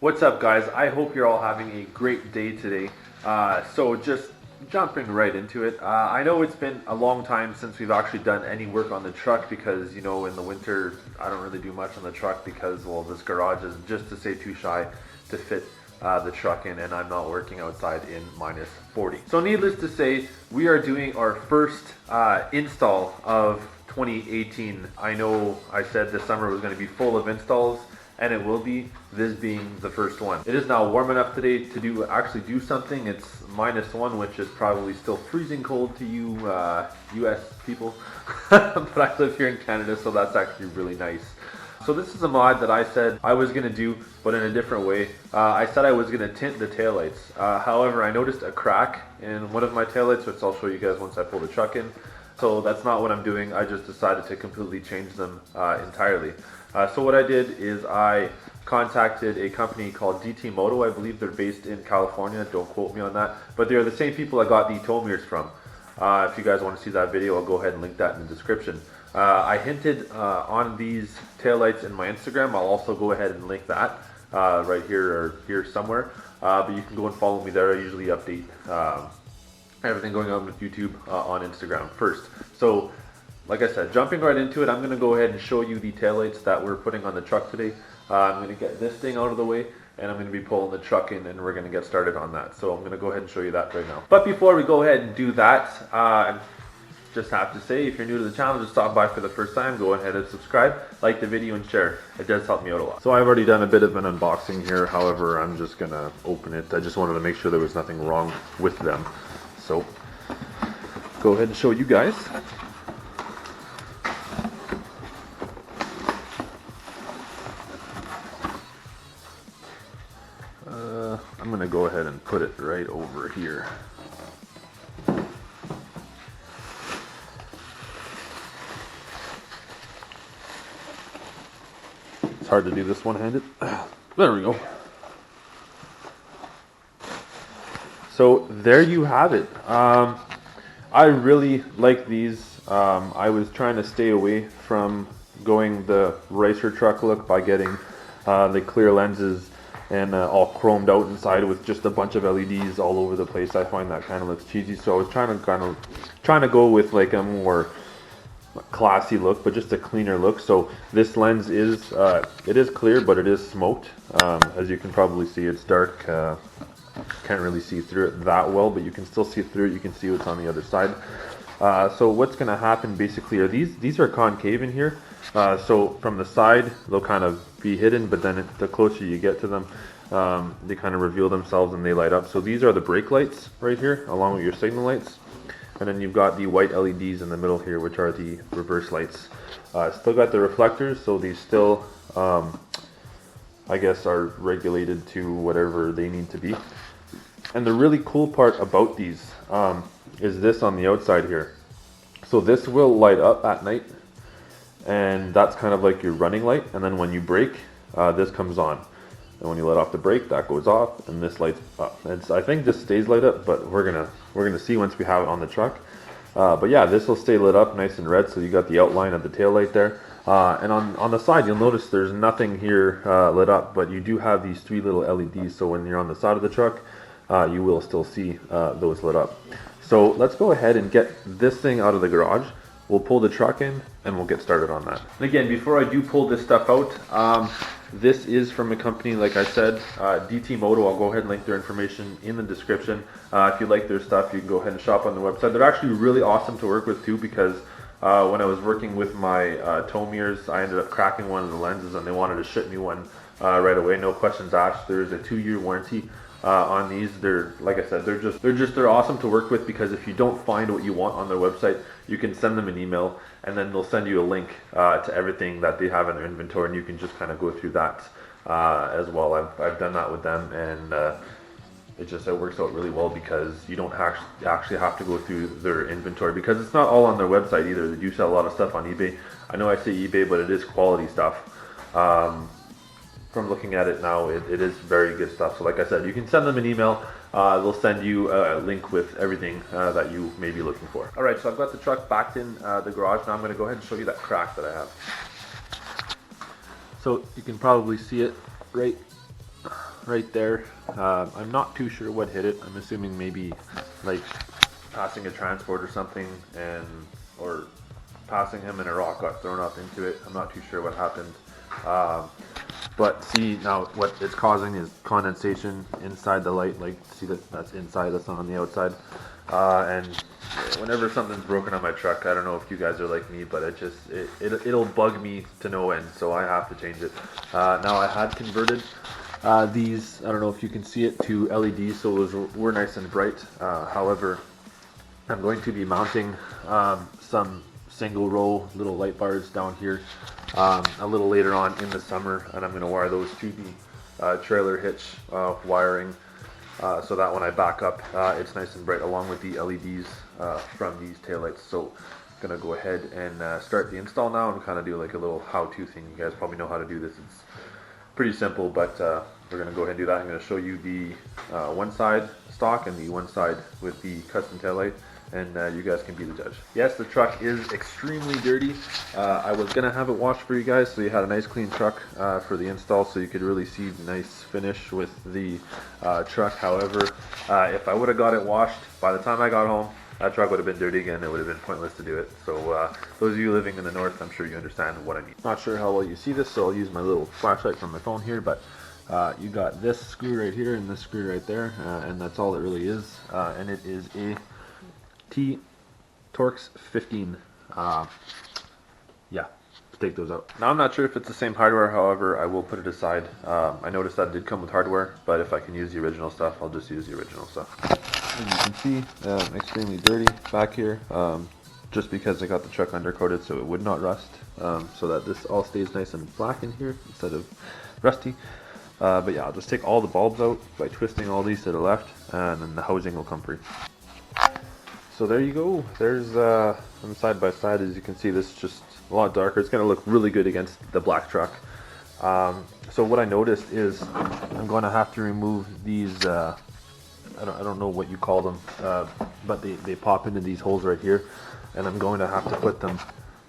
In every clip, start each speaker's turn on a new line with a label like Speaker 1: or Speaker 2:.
Speaker 1: What's up, guys? I hope you're all having a great day today. So just jumping right into it. I know it's been a long time since we've actually done any work on the truck because, you know, in the winter I don't really do much on the truck because, well, this garage is just to say too shy to fit the truck in, and I'm not working outside in minus 40. So needless to say, we are doing our first install of 2018. I know I said this summer was going to be full of installs, and it will be, this being the first one. It is now warm enough today to actually do something. It's -1, which is probably still freezing cold to you US people, but I live here in Canada, so that's actually really nice. So this is a mod that I said I was gonna do, but in a different way. I said I was gonna tint the taillights. However, I noticed a crack in one of my taillights, which I'll show you guys once I pull the truck in. So that's not what I'm doing. I just decided to completely change them entirely. So what I did is I contacted a company called DT Moto. I believe they're based in California. Don't quote me on that. But they're the same people I got the tow mirrors from. If you guys want to see that video, I'll go ahead and link that in the description. I hinted on these taillights in my Instagram. I'll also go ahead and link that right here or here somewhere. But you can go and follow me there. I usually update everything going on with YouTube on Instagram first. So like I said, jumping right into it, I'm going to go ahead and show you the taillights that we're putting on the truck today. I'm going to get this thing out of the way, and I'm going to be pulling the truck in, and we're going to get started on that. So I'm going to go ahead and show you that right now. But before we go ahead and do that, I just have to say, if you're new to the channel, just stop by for the first time, go ahead and subscribe, like the video, and share. It does help me out a lot. So I've already done a bit of an unboxing here. However, I'm just going to open it. I just wanted to make sure there was nothing wrong with them. So go ahead and show you guys. I'm going to go ahead and put it right over here. It's hard to do this one-handed. There we go. So there you have it. I really like these. I was trying to stay away from going the racer truck look by getting the clear lenses and all chromed out inside with just a bunch of LEDs all over the place. I find that kind of looks cheesy, so I was trying to go with like a more classy look, but just a cleaner look. So this lens is it is clear, but it is smoked. As you can probably see, it's dark. Can't really see through it that well, but you can still see through it. You can see what's on the other side. So what's going to happen basically are these are concave in here. So from the side they'll kind of be hidden, but then the closer you get to them, they kind of reveal themselves and they light up. So these are the brake lights right here, along with your signal lights, and then you've got the white LEDs in the middle here, which are the reverse lights. Still got the reflectors, so these still I guess are regulated to whatever they need to be. And the really cool part about these is this on the outside here. So this will light up at night, and that's kind of like your running light, and then when you brake, this comes on, and when you let off the brake, that goes off, and this lights up. And so I think this stays lit up, but we're gonna see once we have it on the truck. But yeah, this will stay lit up nice and red, so you got the outline of the tail light there. And on the side, you'll notice there's nothing here lit up, but you do have these 3 little LEDs, so when you're on the side of the truck, you will still see those lit up. So let's go ahead and get this thing out of the garage. We'll pull the truck in and we'll get started on that. And again, before I do pull this stuff out, this is from a company, like I said, DT Moto. I'll go ahead and link their information in the description. If you like their stuff, you can go ahead and shop on their website. They're actually really awesome to work with too, because when I was working with my tow mirrors, I ended up cracking one of the lenses and they wanted to ship me one right away, no questions asked. There's a 2-year warranty on these. They're, like I said, they're awesome to work with, because if you don't find what you want on their website, you can send them an email and then they'll send you a link to everything that they have in their inventory, and you can just kind of go through that as well. I've done that with them, and it works out really well, because you don't actually have to go through their inventory, because it's not all on their website either. They do sell a lot of stuff on eBay. I know I say eBay, but it is quality stuff. From looking at it now, it is very good stuff. So like I said, you can send them an email. They'll send you a link with everything that you may be looking for. All right, so I've got the truck backed in the garage. Now I'm going to go ahead and show you that crack that I have. So you can probably see it right right there. I'm not too sure what hit it. I'm assuming maybe like passing a transport or something, or passing him and a rock got thrown up into it. I'm not too sure what happened. But see, now what it's causing is condensation inside the light. Like, see that's inside, that's not on the outside. And whenever something's broken on my truck, I don't know if you guys are like me, but it'll bug me to no end, so I have to change it. Now I had converted these, I don't know if you can see it, to LEDs, so those were nice and bright. However, I'm going to be mounting some single row little light bars down here a little later on in the summer, and I'm going to wire those to the trailer hitch wiring, so that when I back up, it's nice and bright, along with the LEDs from these taillights. So I'm going to go ahead and start the install now and kind of do like a little how-to thing. You guys probably know how to do this. It's pretty simple, but we're going to go ahead and do that. I'm going to show you the one side stock and the one side with the custom taillight, and you guys can be the judge. Yes, the truck is extremely dirty. I was going to have it washed for you guys, so you had a nice clean truck for the install, so you could really see the nice finish with the truck. However, if I would have got it washed, by the time I got home, that truck would have been dirty again. It would have been pointless to do it. So those of you living in the north, I'm sure you understand what I mean. Not sure how well you see this, so I'll use my little flashlight from my phone here, but you got this screw right here and this screw right there, and that's all it really is. And it is a Torx 15. Yeah, take those out. Now I'm not sure if it's the same hardware, however I will put it aside. I noticed that it did come with hardware, but if I can use the original stuff, I'll just use the original stuff. As you can see, extremely dirty back here, just because I got the truck undercoated so it would not rust, so that this all stays nice and black in here instead of rusty. But yeah, I'll just take all the bulbs out by twisting all these to the left, and then the housing will come free. So there you go. There's them side by side. As you can see, this is just a lot darker. It's going to look really good against the black truck. So what I noticed is I'm going to have to remove these, I don't know what you call them, but they pop into these holes right here, and I'm going to have to put them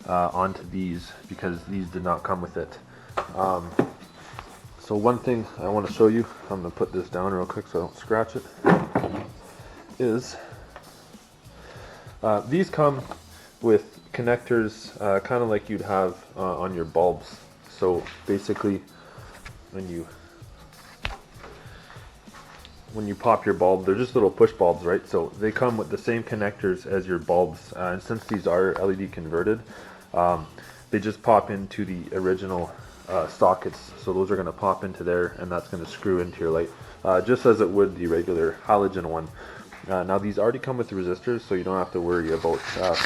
Speaker 1: onto these because these did not come with it. So one thing I want to show you, I'm going to put this down real quick so I don't scratch it, is these come with connectors kind of like you'd have on your bulbs. So basically when you pop your bulb, they're just little push bulbs, right? So they come with the same connectors as your bulbs, and since these are LED converted, they just pop into the original sockets. So those are going to pop into there, and that's going to screw into your light, just as it would the regular halogen one. Now these already come with resistors, so you don't have to worry about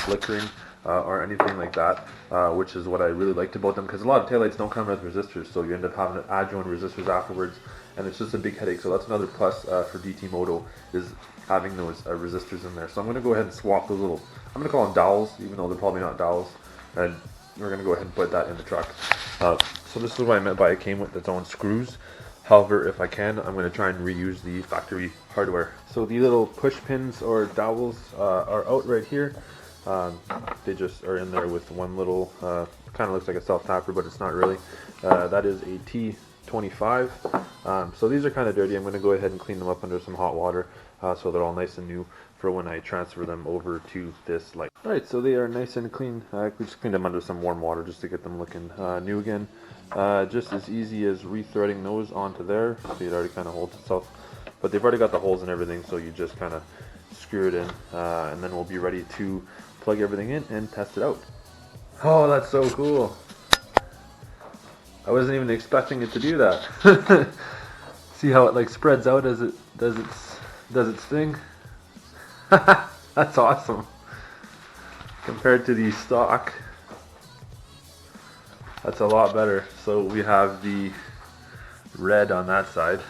Speaker 1: flickering or anything like that, which is what I really liked about them, because a lot of taillights don't come with resistors, so you end up having to add your own resistors afterwards, and it's just a big headache. So that's another plus for DT Moto, is having those resistors in there. So I'm going to go ahead and swap those little, I'm going to call them dowels, even though they're probably not dowels, and we're going to go ahead and put that in the truck. So this is what I meant by it came with its own screws. However, if I can, I'm going to try and reuse the factory hardware. So the little push pins or dowels are out right here. They just are in there with one little, kind of looks like a self-tapper, but it's not really. That is a T25. So these are kind of dirty. I'm going to go ahead and clean them up under some hot water so they're all nice and new for when I transfer them over to this light. Alright, so they are nice and clean. We just cleaned them under some warm water just to get them looking new again. Just as easy as rethreading those onto there. See, it already kind of holds itself, but they've already got the holes and everything, so you just kind of screw it in, and then we'll be ready to plug everything in and test it out. Oh, that's so cool. I wasn't even expecting it to do that. See how it like spreads out as it does its thing? That's awesome. Compared to the stock, that's a lot better. So we have the red on that side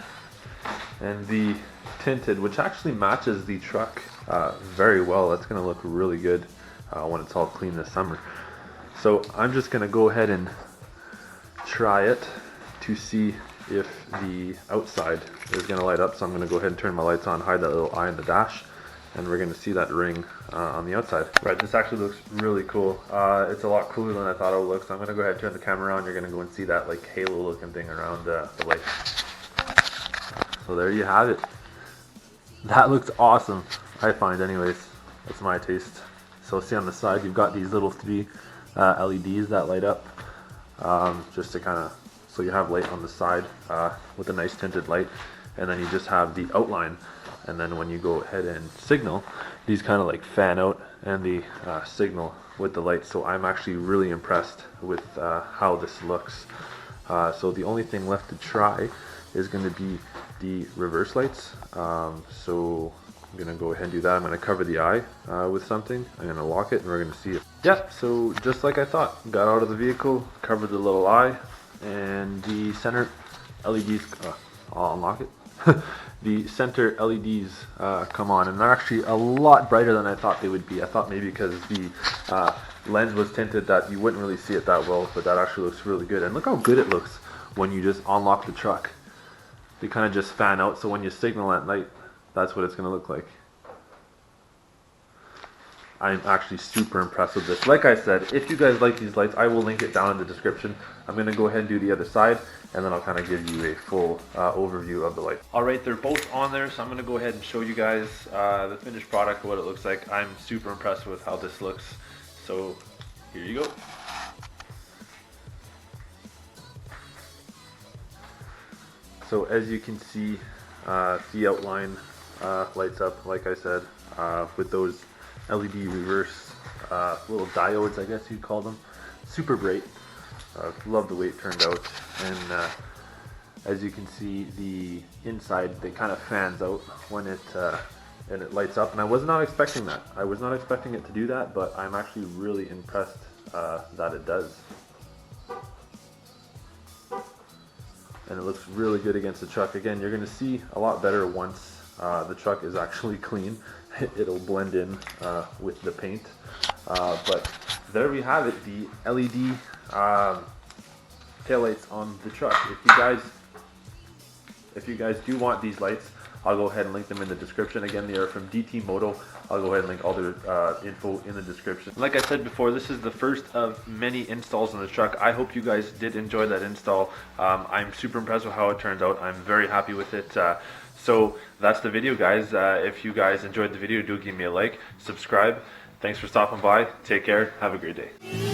Speaker 1: and the tinted, which actually matches the truck very well. That's going to look really good when it's all clean this summer. So I'm just going to go ahead and try it to see if the outside is going to light up. So I'm going to go ahead and turn my lights on, hide that little eye in the dash, and we're going to see that ring on the outside. Right, this actually looks really cool. It's a lot cooler than I thought it would look, so I'm going to go ahead and turn the camera on. You're going to go and see that like halo looking thing around the light. So there you have it. That looks awesome, I find anyways. That's my taste. So see on the side, you've got these little 3 LEDs that light up, just to kind of, so you have light on the side with a nice tinted light, and then you just have the outline, and then when you go ahead and signal, these kind of like fan out and the signal with the light. So I'm actually really impressed with how this looks. So the only thing left to try is going to be the reverse lights. So I'm going to go ahead and do that. I'm going to cover the eye with something. I'm going to lock it and we're going to see it. Yeah, so just like I thought, got out of the vehicle, covered the little eye, and the center LEDs, I'll unlock it. The center LEDs come on, and they're actually a lot brighter than I thought they would be. I thought maybe because the lens was tinted that you wouldn't really see it that well, but that actually looks really good. And look how good it looks when you just unlock the truck. They kind of just fan out, so when you signal at night, that's what it's going to look like. I'm actually super impressed with this. Like I said, if you guys like these lights, I will link it down in the description. I'm going to go ahead and do the other side, and then I'll kind of give you a full overview of the light. Alright, they're both on there, so I'm going to go ahead and show you guys the finished product, what it looks like. I'm super impressed with how this looks. So here you go. So as you can see, the outline lights up, like I said, with those LED reverse little diodes, I guess you'd call them. Super bright. Love the way it turned out. And as you can see, the inside, they kind of fans out when it lights up. And I was not expecting that. I was not expecting it to do that, but I'm actually really impressed that it does. And it looks really good against the truck. Again, you're going to see a lot better once the truck is actually clean. It'll blend in with the paint. But there we have it, the LED taillights on the truck. If you guys do want these lights, I'll go ahead and link them in the description. Again, they are from DT Moto. I'll go ahead and link all their info in the description. Like I said before, this is the first of many installs on the truck. I hope you guys did enjoy that install. I'm super impressed with how it turns out. I'm very happy with it. So that's the video, guys. If you guys enjoyed the video, do give me a like, subscribe. Thanks for stopping by. Take care. Have a great day.